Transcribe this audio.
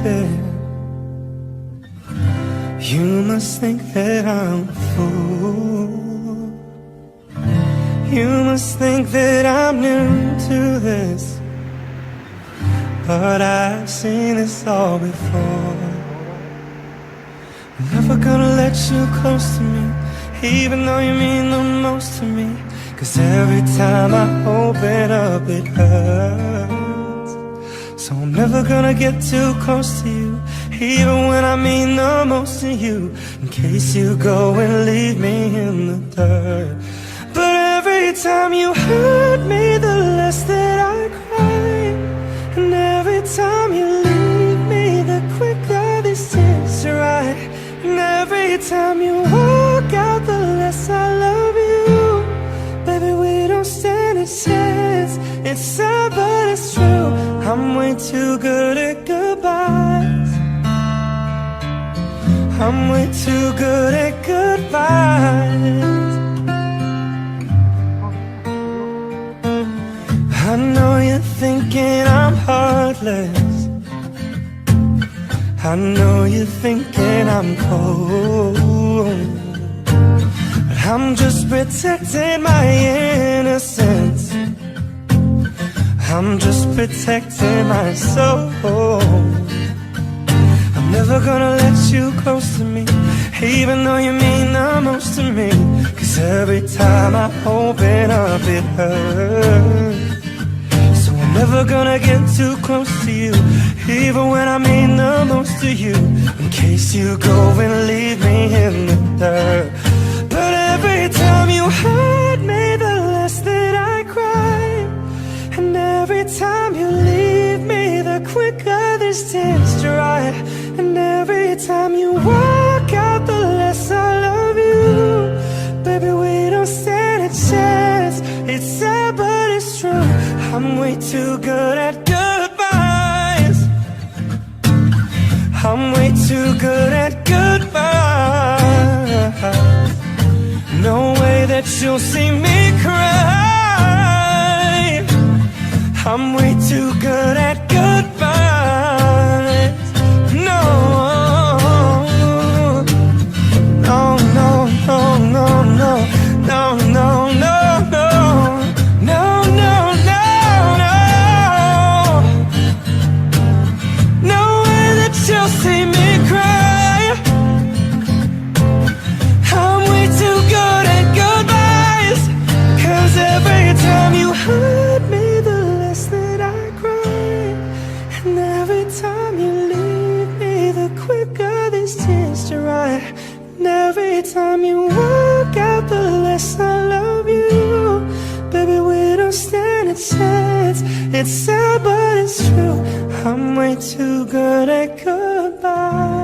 bed. You must think that I'm a fool. You must think that I'm new to this, but I've seen this all before. I'm never gonna let you close to me, even though you mean the most to me. 'Cause every time I open up it hurts. So I'm never gonna get too close to you, even when I mean the most to you, in case you go and leave me in the dirt. But every time you hurt me, the less that I cry. And every time you leave me, the quicker these tears dry. And every time you walk out, the less I love you. Baby, we don't stand a chance. It's sad, but it's true. I'm way too good at goodbyes. I'm way too good at goodbyes. I know you're thinking I'm heartless. I know you're thinking I'm cold, but I'm just protecting my innocence. I'm just protecting my soul. I'm never gonna let you close to me, even though you mean the most to me. 'Cause every time I open up it hurts. So I'm never gonna get too close to you, even when I mean the most to you, in case you go and leave me in the dirt. But every time you hurt me, the less that I cry. And every time you leave me, the quicker these tears dry. And every time you walk out, the less I love you. Baby, we don't stand a chance. It's sad, but it's true. I'm way too good at goodbyes. I'm way too good at goodbyes. No way that you'll see me cry. I'm way too good at goodbyes. No, no, no, no, no, no, no, no, no, no, no, no, no, no. No way that you'll see me cry. I'm way too good at goodbyes. 'Cause every time you hurt me, the less that I cry. And every time you leave me, the quicker these tears dry. And every time you walk out, the less I love you. Baby, we don't stand a chance. It's sad, but it's true. I'm way too good at goodbye.